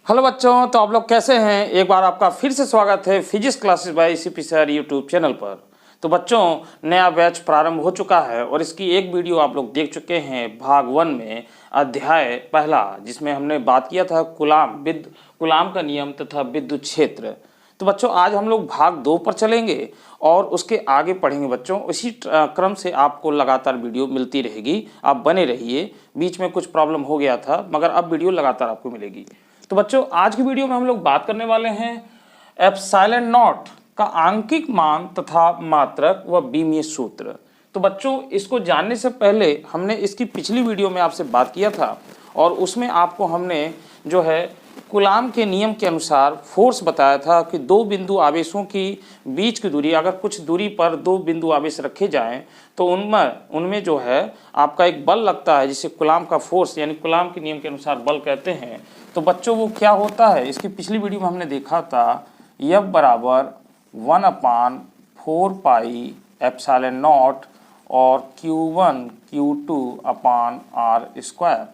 Hello बच्चों, तो आप लोग कैसे हैं। एक बार आपका फिर से स्वागत है physics classes bye CP sir YouTube channel पर। तो बच्चों, नया बैच प्रारंभ हो चुका है और इसकी एक वीडियो आप लोग देख चुके हैं भाग 1 में, अध्याय पहला, जिसमें हमने बात किया था कुलाम का नियम तथा विद्युत क्षेत्र। तो बच्चों, आज हम लोग भाग 2 पर चलेंगे और उसके आगे पढ़ेंगे बच्चों। इसी क्रम से आपको लगातार वीडियो मिलती रहेगी, आप बने रहिए। बीच में कुछ प्रॉब्लम हो गया था, मगर अब वीडियो लगातार आपको मिलेगी। तो बच्चों, आज की वीडियो में हम लोग बात करने वाले हैं एप्सिलॉन नॉट का आंकिक मान तथा मात्रक व बीमीय सूत्र। तो बच्चों, इसको जानने से पहले हमने इसकी पिछली वीडियो में आपसे बात किया था और उसमें आपको हमने जो है कूलाम के नियम के अनुसार फोर्स बताया था कि दो बिंदु आवेशों की बीच की दूरी, अगर कुछ दूरी पर दो बिंदु आवेश रखे जाएं तो उनमें जो है आपका एक बल लगता है, जिसे कूलाम का फोर्स यानी कूलाम के नियम के अनुसार बल कहते हैं। तो बच्चों, वो क्या होता है, इसकी पिछली वीडियो में हमने देखा था F बराबर 1/4 पाई एप्सिलॉन नॉट और Q1 Q2 अपान R स्क्वायर।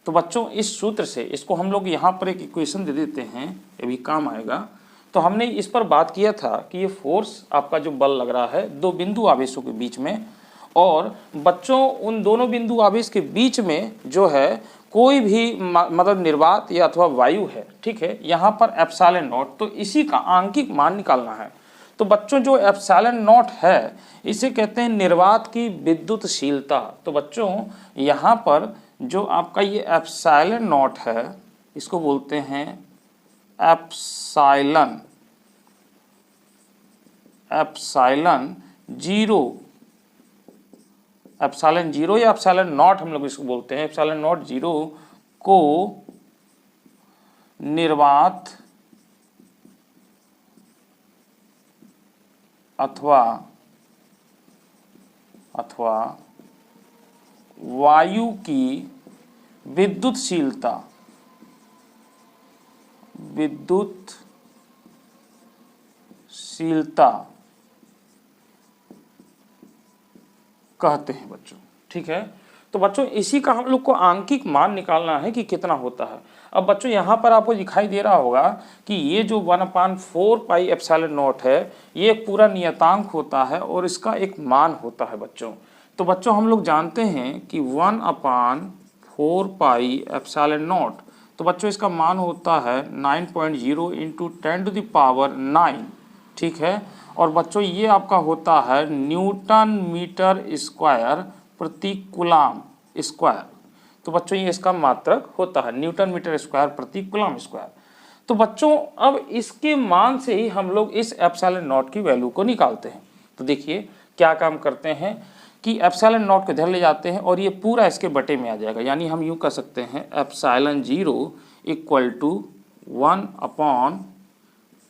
तो बच्चों, इस सूत्र से इसको हम लोग यहाँ पर एक इक्वेशन दे देते हैं, ये भी काम आएगा। तो हमने इस पर बात किया था कि ये फोर्स आपका जो बल लग रहा है दो बिंदु आवेशों के बीच में, और बच्चों उन दोनों बिंदु आवेश के बीच में जो है कोई भी मतलब निर्वात या अथवा वायु है, ठीक है, यहाँ पर एप्सिलॉन नॉट, तो इसी का आंकिक मान निकालना है। तो बच्चों, जो एप्सिलॉन नॉट है इसे कहते हैं निर्वात की विद्युतशीलता। तो बच्चों, यहाँ पर जो आपका ये एप्सिलॉन नॉट है इसको बोलते हैं एप्सिलॉन जीरो या एप्सिलॉन नॉट हम लोग इसको बोलते हैं। एप्सिलॉन नॉट जीरो को निर्वात अथवा वायु की विद्युतशीलता कहते हैं बच्चों, ठीक है। तो बच्चों, इसी का हम लोग को आंकिक मान निकालना है कि कितना होता है। अब बच्चों, यहाँ पर आपको दिखाई दे रहा होगा कि ये जो 1/4 पाई एप्सिलॉन नॉट है ये एक पूरा नियतांक होता है और इसका एक मान होता है बच्चों। तो बच्चों, हम लोग जानते हैं कि 1/4 पाई एप्सिलॉन नॉट, तो बच्चों इसका मान होता है 9.0 × 10⁹ ठीक है। और बच्चों, ये आपका होता है न्यूटन मीटर स्क्वायर प्रति कूलाम स्क्वायर। तो बच्चों, ये इसका मात्रक होता है न्यूटन मीटर स्क्वायर प्रति कूलाम स्क्वायर। तो बच्चों, अब इसके मान से ही हम लोग इस एप्सिलॉन नॉट की वैल्यू को निकालते हैं। तो देखिए क्या काम करते हैं कि एप्सिलॉन नॉट को इधर ले जाते हैं और ये पूरा इसके बटे में आ जाएगा। यानी हम यूँ कह सकते हैं एप्सिलॉन 0 =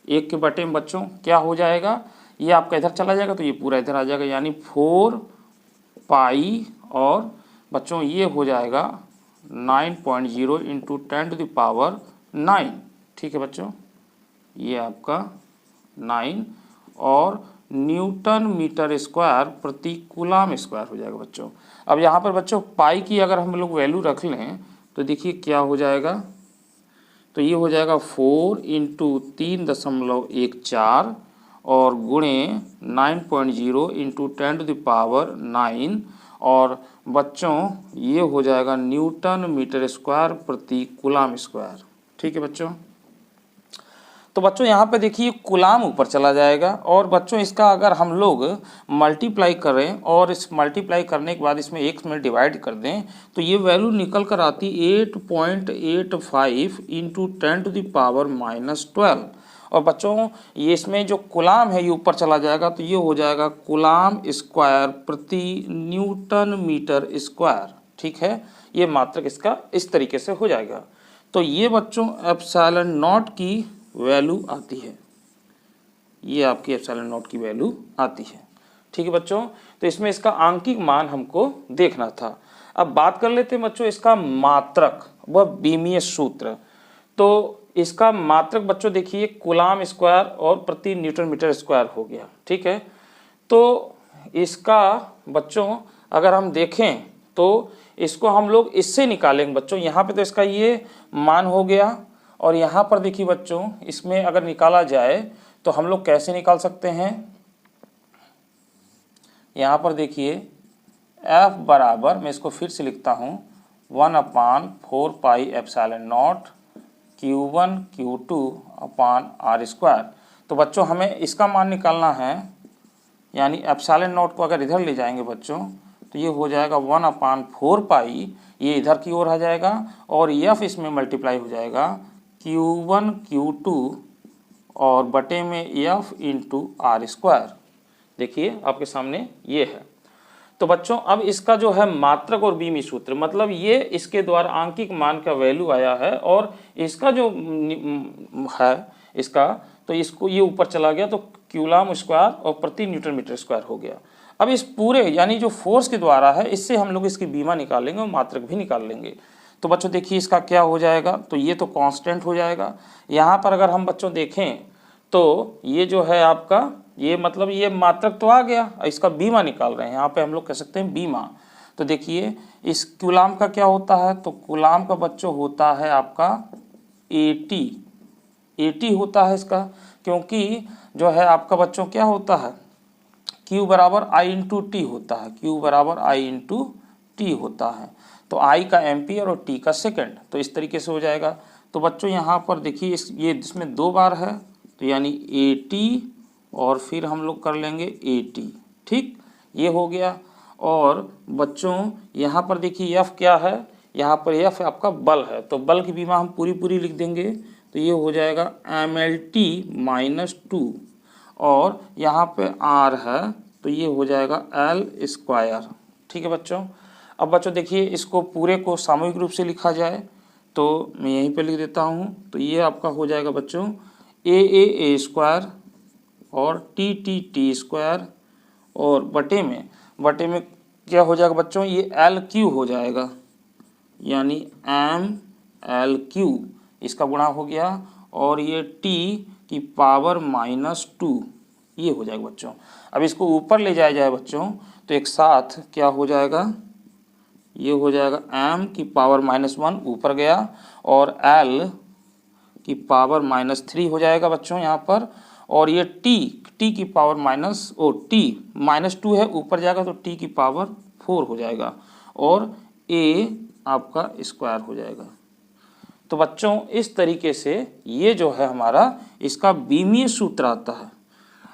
1/1 के बटे में बच्चों क्या हो जाएगा, ये आपका इधर चला जाएगा तो ये पूरा इधर आ जाएगा, यानी 4 पाई, और बच्चों ये हो जाएगा 9.0 × 10⁹ ठीक है बच्चों, ये आपका 9 और न्यूटन मीटर स्क्वायर प्रति कूलाम स्क्वायर हो जाएगा बच्चों। अब यहाँ पर बच्चों पाई की अगर हम लोग वैल्यू रख लें तो देखिए क्या हो जाएगा, तो ये हो जाएगा 4 × 3.14 और गुणे 9.0 × 10⁹ और बच्चों ये हो जाएगा न्यूटन मीटर स्क्वायर प्रति कूलाम स्क्वायर, ठीक है बच्चों। तो बच्चों, यहाँ पे देखिए कूलाम ऊपर चला जाएगा और बच्चों इसका अगर हम लोग मल्टीप्लाई करें और इस मल्टीप्लाई करने के बाद इसमें 1 में डिवाइड कर दें तो ये वैल्यू निकल कर आती 8.85 × 10⁻⁻12। और बच्चों, ये इसमें जो कूलाम है ये ऊपर चला जाएगा तो ये हो जाएगा कूलाम स्क्वायर प्रति न्यूटन मीटर स्क्वायर, ठीक है। ये मात्रक इसका इस तरीके से हो जाएगा। तो ये बच्चों एप्सिलॉन नॉट की वैल्यू आती है, ये आपकी एप्सिलॉन नॉट की वैल्यू आती है, ठीक है बच्चों। तो इसमें इसका आंकिक मान हमको देखना था। अब बात कर लेते हैं बच्चों इसका मात्रक व बीमीय सूत्र। तो इसका मात्रक बच्चों देखिए कूलाम स्क्वायर और प्रति न्यूटन मीटर स्क्वायर हो गया, ठीक है। तो इसका बच्चों अगर हम देखें तो इसको हम लोग इससे निकालेंगे बच्चों। यहाँ पे तो इसका ये मान हो गया और यहाँ पर देखिए बच्चों, इसमें अगर निकाला जाए तो हम लोग कैसे निकाल सकते हैं। यहाँ पर देखिए F बराबर, मैं इसको फिर से लिखता हूँ, 1/4 pi epsilon not Q1 Q2 upon R square. तो बच्चों हमें इसका मान निकालना है, यानी एप्सिलॉन नॉट को अगर इधर ले जाएंगे बच्चों तो ये हो जाएगा 1/4 पाई, ये इधर की ओर आ जाएगा और F इसमें मल्टीप्लाई हो जाएगा Q1 Q2 और बटे में F इंटू R स्क्वायर। देखिए आपके सामने ये है। तो बच्चों अब इसका जो है मात्रक और बीमी सूत्र, मतलब ये इसके द्वारा आंकिक मान का वैल्यू आया है और इसका जो है इसका, तो इसको ये ऊपर चला गया तो क्यूलाम स्क्वायर और प्रति न्यूटन मीटर स्क्वायर हो गया। अब इस पूरे यानी जो फोर्स के द्वारा है, इससे हम लोग इसकी बीमा निकालेंगे और मात्रक भी निकाल लेंगे। तो बच्चों देखिए इसका क्या हो जाएगा, तो ये तो कांस्टेंट हो जाएगा। यहाँ पर अगर हम बच्चों देखें तो ये जो है आपका, ये मतलब ये मात्रक तो आ गया, इसका बीमा निकाल रहे हैं, यहाँ पे हम लोग कह सकते हैं बीमा। तो देखिए इस कूलाम का क्या होता है, तो कूलाम का बच्चों होता है आपका 80 होता है इसका, क्योंकि जो है आपका बच्चों क्या होता है, Q बराबर I इंटू टी होता है, Q बराबर I इंटू टी होता है। तो I का एम्पियर और T का सेकंड, तो इस तरीके से हो जाएगा। तो बच्चों यहाँ पर देखिए ये इसमें 2 बार है, तो यानी 80 और फिर हम लोग कर लेंगे 80, ठीक, ये हो गया। और बच्चों यहाँ पर देखिए F क्या है, यहाँ पर F आपका बल है, तो बल की बीमा हम पूरी लिख देंगे, तो ये हो जाएगा mlt-2 और यहाँ पे R है तो ये हो जाएगा L स्क्वायर, ठीक है बच्चों। अब बच्चों देखिए इसको पूरे को सामूहिक रूप से लिखा जाए तो मैं यहीं पे लिख देता हूँ, तो ये आपका हो जाएगा बच्चों a स्क्वायर और टी स्क्वायर और बटे में क्या हो जाएगा बच्चों, ये LQ हो जाएगा, यानी MLQ इसका गुणा हो गया और ये T की पावर -2 ये हो जाएगा बच्चों। अब इसको ऊपर ले जाया जाए बच्चों तो एक साथ क्या हो जाएगा, ये हो जाएगा M की पावर -1 ऊपर गया और L की पावर -3 हो जाएगा बच्चों यहाँ पर, और ये T की पावर -2 है, ऊपर जाएगा तो T की पावर 4 हो जाएगा और A आपका स्क्वायर हो जाएगा। तो बच्चों इस तरीके से ये जो है हमारा इसका बीमीय सूत्र आता है।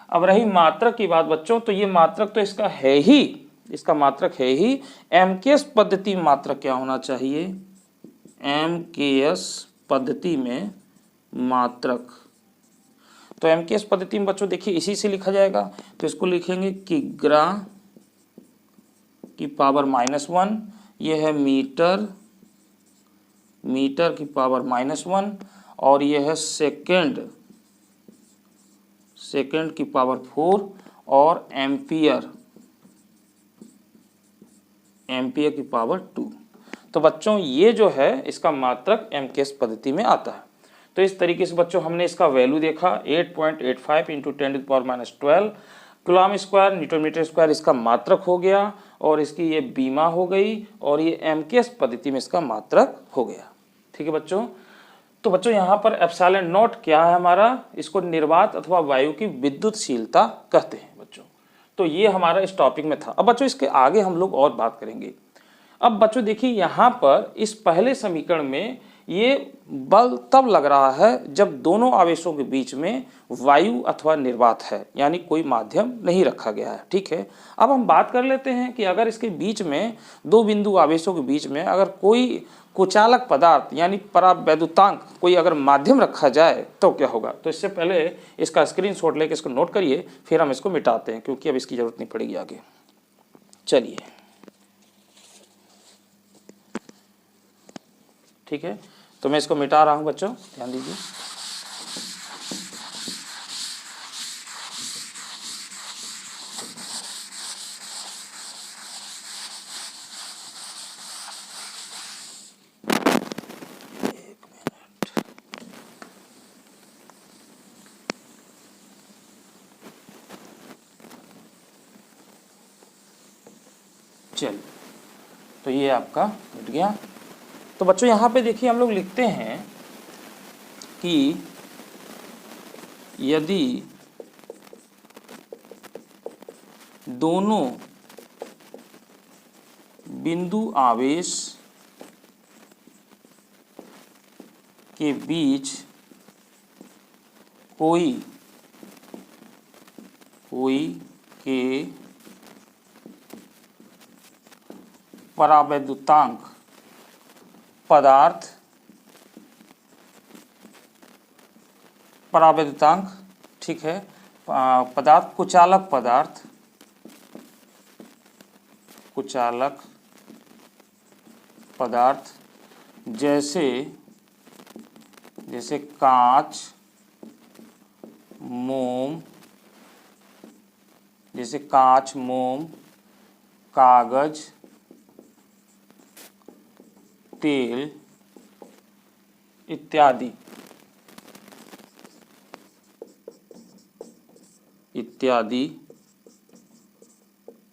अब रही मात्रक की बात बच्चों, तो ये मात्रक तो इसका है ही, इसका मात्रक है ही। MKS पद्धति में मात्रक क्या होना चाहिए, MKS पद्धति में मात्रक, तो MKS पद्धति में बच्चों देखिए इसी से लिखा जाएगा, तो इसको लिखेंगे किग्रा की पावर -1, ये है मीटर की पावर -1 और ये है सेकेंड की पावर 4 और एम्पियर की पावर 2। तो बच्चों ये जो है इसका मात्रक MKS पद्धति में आता है। तो इस तरीके से बच्चों हमने इसका वैल्यू देखा 8.85 into 10⁻12 coulomb square newton metre square इसका मात्रक हो गया और इसकी ये बीमा हो गई और ये MKS पद्धति में इसका मात्रक हो गया, ठीक है बच्चों। तो बच्चों यहाँ पर एप्सिलॉन नॉट क्या है हमारा, इसको निर्वात अथवा वायु की विद्युतशीलता कहते हैं बच्चों। तो ये हमारा इस टॉपिक में था। अब बच्चों इसके आगे हम लोग और बात करेंगे। अब बच्चों देखिए यहाँ पर इस पहले समीकरण में ये बल तब लग रहा है जब दोनों आवेशों के बीच में वायु अथवा निर्वात है, यानी कोई माध्यम नहीं रखा गया है, ठीक है। अब हम बात कर लेते हैं कि अगर इसके बीच में दो बिंदु आवेशों के बीच में अगर कोई कुचालक पदार्थ यानी परावैद्युतांक कोई अगर माध्यम रखा जाए तो क्या होगा। तो इससे पहले इसका स्क्रीनशॉट लेके इसको नोट करिए, फिर हम इसको मिटाते हैं क्योंकि अब इसकी जरूरत नहीं पड़ेगी आगे। चलिए ठीक है, तो मैं इसको मिटा रहा हूं बच्चों, ध्यान दीजिए। चलिए, तो ये आपका मिट गया। तो बच्चों यहाँ पे देखिए हम लोग लिखते हैं कि यदि दोनों बिंदु आवेश के बीच कोई के परावैद्युतांक परावैद्युतांक, ठीक है, पदार्थ कुचालक पदार्थ जैसे कांच, मोम, कागज, तेल इत्यादि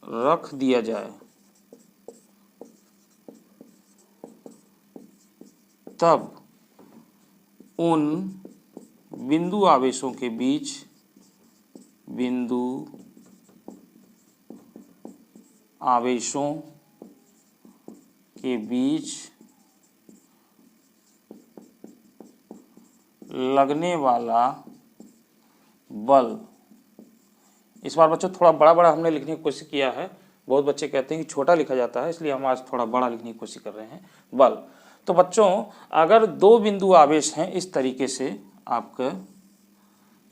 रख दिया जाए, तब उन बिंदु आवेशों के बीच लगने वाला बल, इस बार बच्चों थोड़ा बड़ा बड़ा हमने लिखने की कोशिश किया है। बहुत बच्चे कहते हैं कि छोटा लिखा जाता है, इसलिए हम आज थोड़ा बड़ा लिखने की कोशिश कर रहे हैं, बल। तो बच्चों अगर दो बिंदु आवेश हैं इस तरीके से, आपका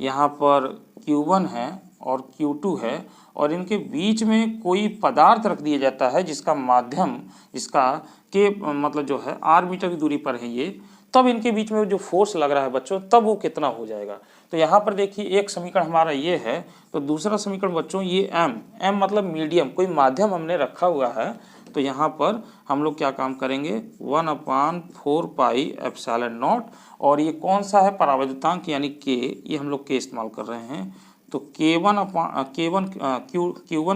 यहाँ पर Q1 है और Q2 है, और इनके बीच में कोई पदार्थ रख दिया जाता है जिसका माध्यम मतलब जो है r मीटर की दूरी पर है ये, तब इनके बीच में जो फोर्स लग रहा है बच्चों, तब वो कितना हो जाएगा। तो यहाँ पर देखिए एक समीकरण हमारा ये है, तो दूसरा समीकरण बच्चों ये m मतलब मीडियम, कोई माध्यम हमने रखा हुआ है। तो यहाँ पर हम लोग क्या काम करेंगे, 1/4 पाई एप्सिलॉन नॉट, और ये कौन सा है, परावैद्युतांक यानी k, ये हम लोग k इस्तेमाल कर रहे हैं। तो Q1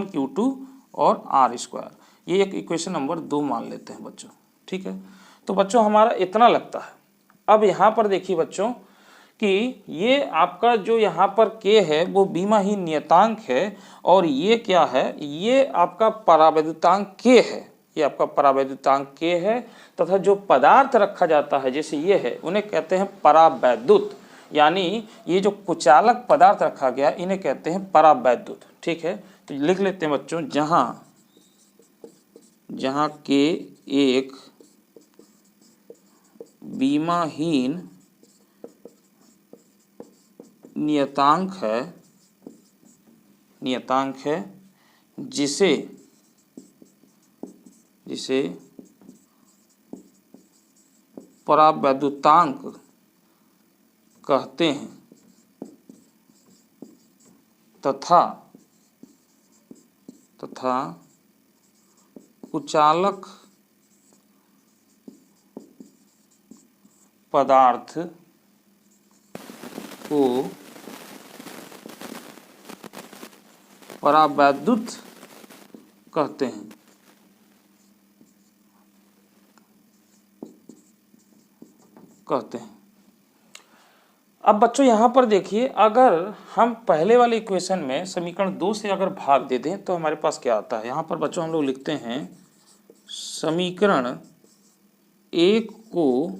Q2 और r², ये एक इक्वेशन नंबर 2 मान लेते हैं बच्चों, ठीक है। तो बच्चों हमारा इतना लगता है। अब यहाँ पर देखिए बच्चों कि ये आपका जो यहाँ पर k है वो बीमाहीन नियतांक है, और ये क्या है, ये आपका परावैद्युतांक k है, ये आपका परावैद्युतांक k है, तथा जो पदार्थ रखा जाता है जैसे ये है, उन्हें कहते हैं परावैद्युत, यानी ये जो कुचालक पदार्थ रखा गया इन्हें कहते हैं परावैद्युत, ठीक है। तो लिख लेते हैं बच्चों, जहाँ k एक बीमाहीन नियतांक है जिसे परावैद्युतांक कहते हैं, तथा कुचालक पदार्थ को परावैद्युत कहते हैं। अब बच्चों यहाँ पर देखिए, अगर हम पहले वाले इक्वेशन में समीकरण 2 से अगर भाग दे दें तो हमारे पास क्या आता है। यहाँ पर बच्चों हम लोग लिखते हैं समीकरण 1 को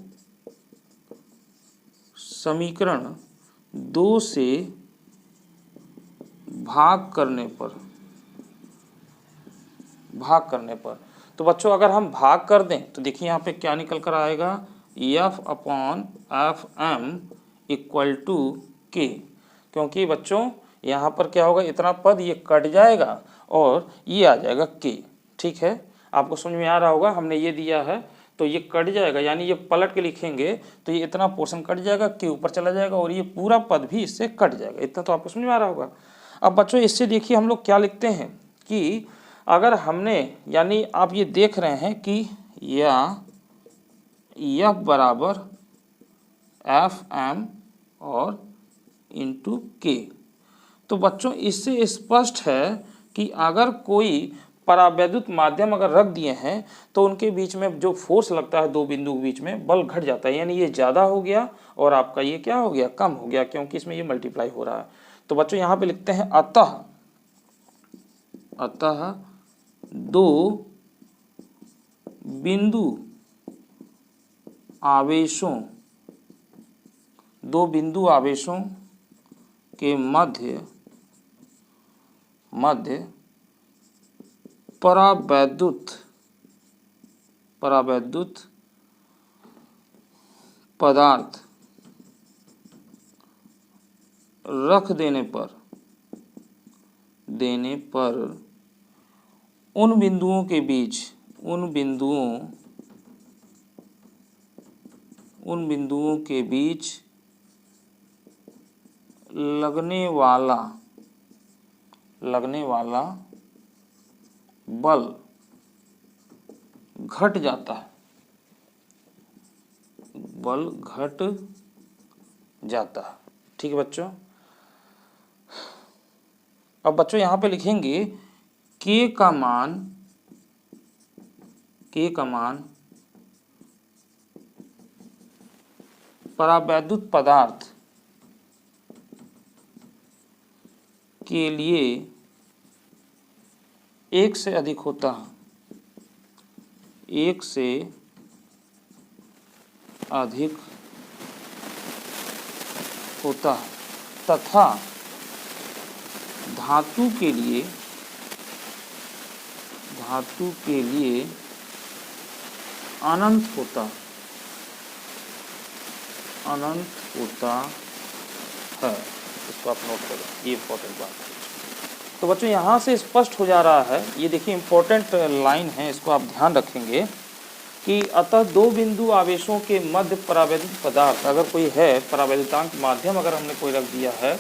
समीकरण 2 से भाग करने पर तो बच्चों अगर हम भाग कर दें तो देखिए यहाँ पे क्या निकल कर आएगा, F/Fm इक्वल टू k, क्योंकि बच्चों यहाँ पर क्या होगा, इतना पद ये कट जाएगा और ये आ जाएगा k, ठीक है। आपको समझ में आ रहा होगा, हमने ये दिया है तो ये कट जाएगा, यानी ये पलट के लिखेंगे तो ये इतना पोर्शन कट जाएगा, k ऊपर चला जाएगा और ये पूरा पद भी इससे कट जाएगा। इतना तो आपको समझ में आ रहा होगा। अब बच्चों इससे देखिए हम लोग क्या लिखते हैं कि अगर हमने, यानी आप ये देख रहे हैं कि F बराबर Fm और इंटू k, तो बच्चों इससे स्पष्ट है कि अगर कोई परावैद्युत माध्यम अगर रख दिए हैं तो उनके बीच में जो फोर्स लगता है दो बिंदु के बीच में, बल घट जाता है, यानी ये ज़्यादा हो गया और आपका ये क्या हो गया, कम हो गया, क्योंकि इसमें ये मल्टीप्लाई हो रहा है। तो बच्चों यहाँ पे लिखते हैं अतः दो बिंदु आवेशों के मध्य परावैद्युत पदार्थ रख देने पर उन बिंदुओं के बीच लगने वाला बल घट जाता है, ठीक है बच्चों। अब बच्चों यहाँ पे लिखेंगे K का मान परावैद्युत पदार्थ के लिए 1 से अधिक होता है, तथा धातु के लिए अनंत होता है। इसको आप नोट करें, ये इंपॉर्टेंट बात है। तो बच्चों यहाँ से स्पष्ट हो जा रहा है, ये देखिए इंपॉर्टेंट लाइन है, इसको आप ध्यान रखेंगे कि अतः दो बिंदु आवेशों के मध्य परावैद्युत पदार्थ, अगर कोई है परावैद्युतांक माध्यम, अगर हमने कोई रख दिया है,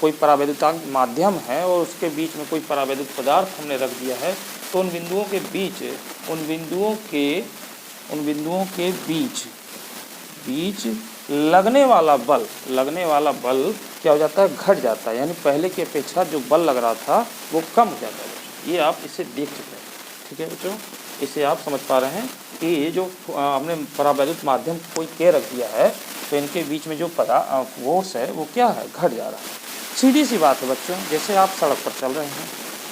कोई परावैद्युतांक माध्यम है और उसके बीच में कोई परावैद्युत पदार्थ हमने रख दिया है, तो उन बिंदुओं के बीच लगने वाला बल क्या हो जाता है, घट जाता है, यानी पहले की अपेक्षा जो बल लग रहा था वो कम हो जाता है। ये आप इसे देख चुके हैं, ठीक है बच्चों, इसे आप समझ पा रहे हैं कि ये जो हमने परावैद्युत माध्यम कोई के रख दिया है तो इनके बीच में जो फोर्स है वो क्या है, घट जा रहा है। सीधी सी बात है बच्चों, जैसे आप सड़क पर चल रहे हैं,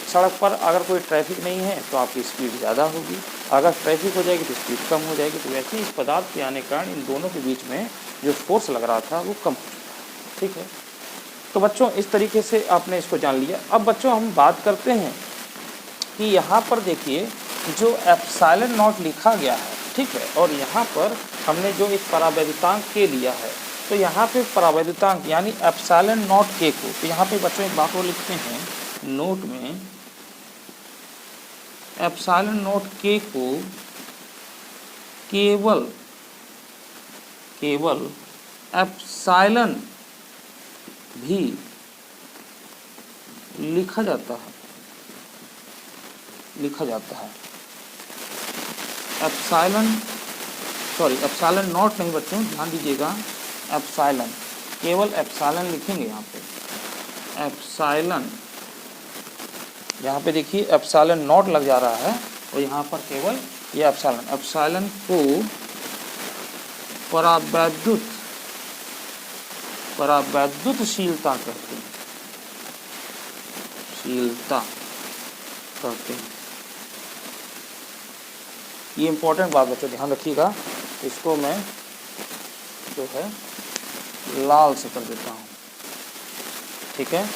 सड़क पर अगर कोई ट्रैफिक नहीं है तो आपकी स्पीड ज़्यादा होगी, अगर ट्रैफिक हो जाएगी तो स्पीड कम हो जाएगी। तो वैसे ही इस पदार्थ के आने के कारण इन दोनों के बीच में जो फोर्स लग रहा था वो कम हो चुका है, ठीक है। तो बच्चों इस तरीके से आपने इसको जान लिया। अब बच्चों हम बात करते हैं कि यहाँ पर देखिए जो एप्सिलॉन नॉट लिखा गया है, ठीक है, और यहाँ पर हमने जो एक परावैद्युतांक के लिया है, तो यहाँ पे परावैद्युतांक यानी एप्सिलॉन नॉट के को, तो यहाँ पे बच्चों एक बात वो लिखते हैं नोट में, एप्सिलॉन नॉट के को केवल एप्सिलॉन भी लिखा जाता है। एप्सिलॉन नॉट नहीं बच्चों, ध्यान दीजिएगा, एप्सिलॉन, केवल एप्सिलॉन लिखेंगे यहाँ पे, एप्सिलॉन, यहाँ पे देखिए एप्सिलॉन नॉट लग जा रहा है और यहाँ पर केवल ये एप्सिलॉन को परावैद्युतशीलता कहते हैं। ये इंपॉर्टेंट बात बच्चों ध्यान रखिएगा, इसको मैं जो है लाल से कर देता हूँ, ठीक है।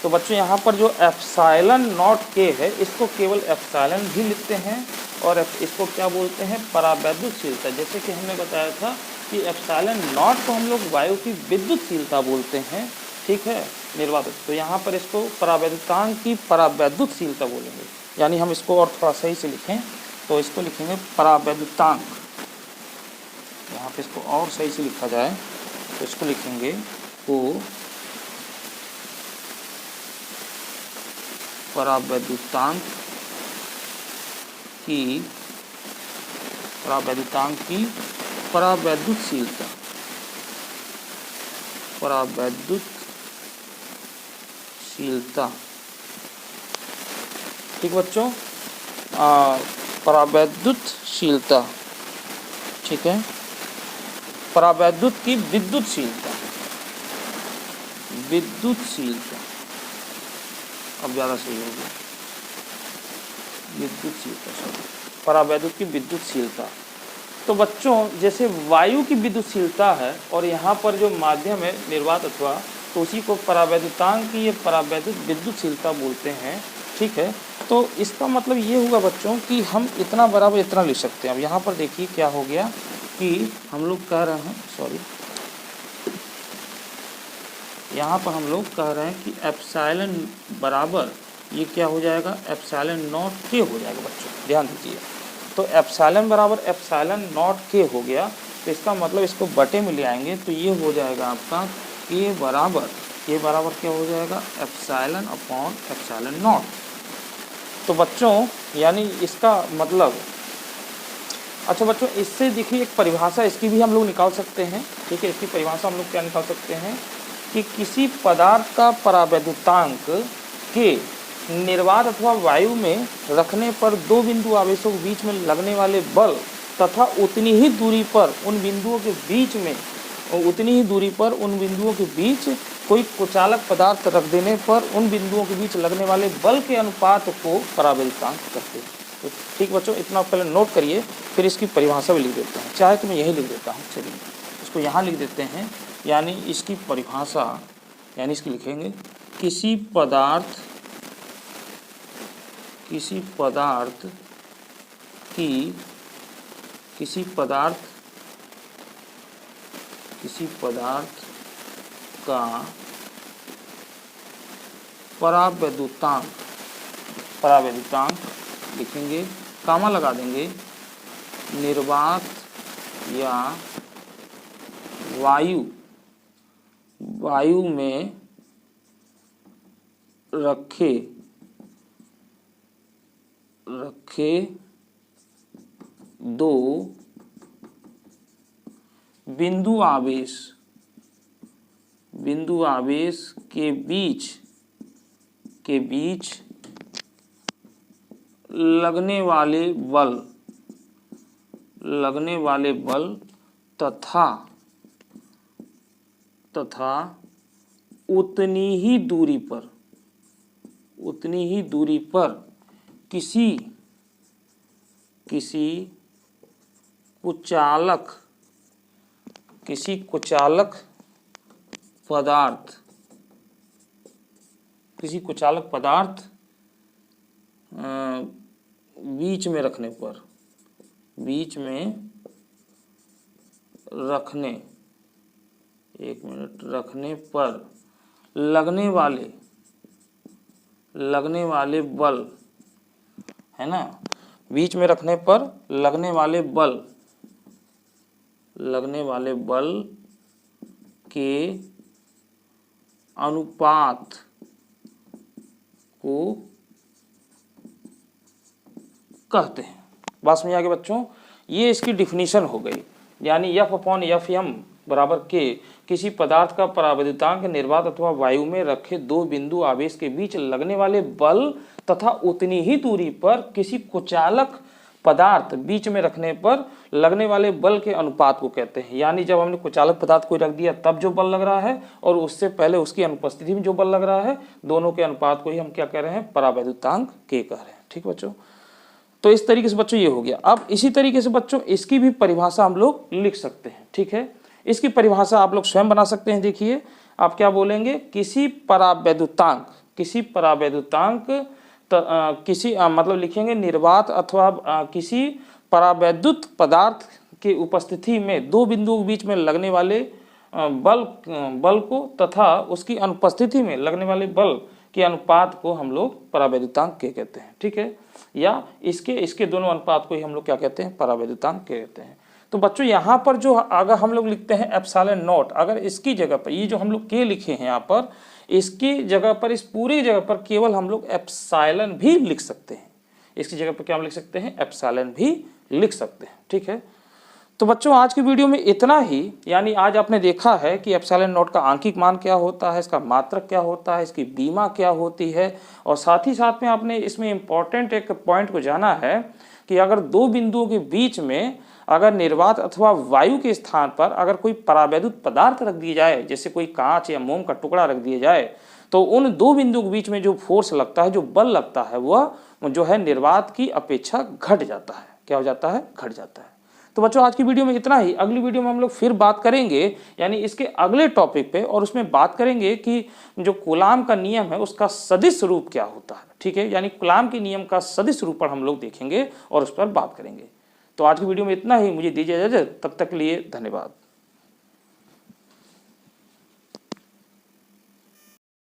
तो बच्चों यहाँ पर जो एप्सिलॉन नॉट के है इसको केवल एप्सिलॉन भी लिखते हैं और इसको क्या बोलते हैं, परावैद्युतशीलता। जैसे कि हमने बताया था कि एप्सिलॉन नॉट को हम लोग वायु की विद्युतशीलता बोलते हैं, ठीक है, निर्वात। तो यहाँ पर इसको परावैद्युतांक की परावैद्युतशीलता बोलेंगे, यानी हम इसको और थोड़ा सही से लिखें तो इसको लिखेंगे परावैद्युतांक। यहाँ पे इसको और सही से लिखा जाए तो इसको लिखेंगे को परावैद्युतांक की परावैद्युतशीलता, ठीक बच्चों। परावैद्युतशीलता, ठीक है, परावैद्युत की विद्युतशीलता, विद्युतशीलता अब ज़्यादा सही होगी, विद्युतशीलता, सॉरी, परावैद्युत की विद्युतशीलता। तो बच्चों जैसे वायु की विद्युतशीलता है और यहाँ पर जो माध्यम है निर्वात अथवा, तो उसी को परावैद्युतांक की ये परावैद्युत विद्युतशीलता बोलते हैं, ठीक है। तो इसका मतलब ये हुआ बच्चों कि हम इतना बराबर इतना लिख सकते हैं। अब यहाँ पर देखिए क्या हो गया कि हम लोग कह रहे हैं, सॉरी, यहाँ पर हम लोग कह रहे हैं कि एप्सिलॉन बराबर ये क्या हो जाएगा, एप्सिलॉन नॉट के हो जाएगा बच्चों, ध्यान दीजिए। तो एप्सिलॉन बराबर एप्सिलॉन नॉट के हो गया, तो इसका मतलब इसको बटे में ले आएंगे तो ये हो जाएगा आपका के बराबर क्या हो जाएगा, एप्सिलॉन अपॉन एप्सिलॉन नॉट। तो बच्चों यानी इसका मतलब, अच्छा बच्चों इससे देखिए एक परिभाषा इसकी भी हम लोग निकाल सकते हैं, ठीक है। इसकी परिभाषा हम लोग क्या निकाल सकते हैं कि किसी पदार्थ का परावैद्युतांक के निर्वात अथवा वायु में रखने पर दो बिंदु आवेशों के बीच में लगने वाले बल तथा उतनी ही दूरी पर उन बिंदुओं के बीच कोई कुचालक पदार्थ रख देने पर उन बिंदुओं के बीच लगने वाले बल के अनुपात को परावैद्युतांक कहते हैं। तो ठीक बच्चों, इतना पहले नोट करिए, फिर इसकी परिभाषा भी लिख देते हैं। चाहे तो मैं यही लिख देता हूँ, चलिए इसको यहाँ लिख देते हैं। यानी इसकी परिभाषा, यानी इसकी लिखेंगे किसी पदार्थ का परावैद्युतांक लिखेंगे, कामा लगा देंगे, निर्वात या वायु में रखे दो बिंदु आवेश के बीच लगने वाले बल तथा उतनी ही दूरी पर किसी कुचालक पदार्थ बीच में रखने पर लगने वाले बल, है ना, बीच में रखने पर लगने वाले बल के अनुपात को कहते हैं। बात समझ आ गई बच्चों, ये इसकी डिफिनीशन हो गई। यानी F/Fm बराबर के किसी पदार्थ का परावैद्युतांक निर्वात अथवा वायु में रखे दो बिंदु आवेश के बीच लगने वाले बल तथा उतनी ही दूरी पर किसी कुचालक पदार्थ बीच में रखने पर लगने वाले बल के अनुपात को कहते हैं। यानी जब हमने कुचालक पदार्थ को रख दिया तब जो बल लग रहा है और उससे पहले उसकी अनुपस्थिति में जो बल लग रहा है, दोनों के अनुपात को ही हम क्या कह रहे हैं, परावैद्युतांक के कह रहे हैं। ठीक बच्चों, तो इस तरीके से बच्चों ये हो गया। अब इसी तरीके से बच्चों इसकी भी परिभाषा हम लोग लिख सकते हैं। ठीक है, इसकी परिभाषा आप लोग स्वयं बना सकते हैं। देखिए आप क्या बोलेंगे, किसी परावैद्युतांक मतलब लिखेंगे निर्वात अथवा किसी परावैद्युत पदार्थ के उपस्थिति में दो बिंदुओं के बीच में लगने वाले बल को तथा उसकी अनुपस्थिति में लगने वाले बल के अनुपात को हम लोग परावैद्युतांक के कहते हैं। ठीक है, या इसके दोनों अनुपात को ही हम लोग क्या कहते हैं, परावैद्युतांक कहते हैं। तो बच्चों यहाँ पर जो अगर हम लोग लिखते हैं एप्सिलॉन नॉट, अगर इसकी जगह पर ये जो हम लोग के लिखे हैं यहाँ पर, इसकी जगह पर, इस पूरी जगह पर केवल हम लोग एप्सिलॉन भी लिख सकते हैं। इसकी जगह पर क्या हम लिख सकते हैं, एप्सिलॉन भी लिख सकते हैं। ठीक है, तो बच्चों आज की वीडियो में इतना ही। यानी आज आपने देखा है कि एप्सिलॉन नॉट का आंकिक मान क्या होता है, इसका मात्रक क्या होता है, इसकी बीमा क्या होती है, और साथ ही साथ में आपने इसमें इम्पॉर्टेंट एक पॉइंट को जाना है कि अगर दो बिंदुओं के बीच में अगर निर्वात अथवा वायु के स्थान पर अगर कोई परावैद्युत पदार्थ रख दिया जाए, जैसे कोई कांच या मोम का टुकड़ा रख दिया जाए, तो उन दो बिंदुओं के बीच में जो फोर्स लगता है, जो बल लगता है, वह जो है निर्वात की अपेक्षा घट जाता है। क्या हो जाता है? घट जाता है। तो बच्चों आज की वीडियो में इतना ही। अगली वीडियो में हम लोग फिर बात करेंगे यानी इसके अगले टॉपिक पे, और उसमें बात करेंगे कि जो कूलाम का नियम है उसका सदिश रूप क्या होता है। ठीक है, यानी कूलाम के नियम का सदिश रूप पर हम लोग देखेंगे और उस पर बात करेंगे। तो आज की वीडियो में इतना ही। मुझे दीजिए इजाजत, तब तक के लिए धन्यवाद।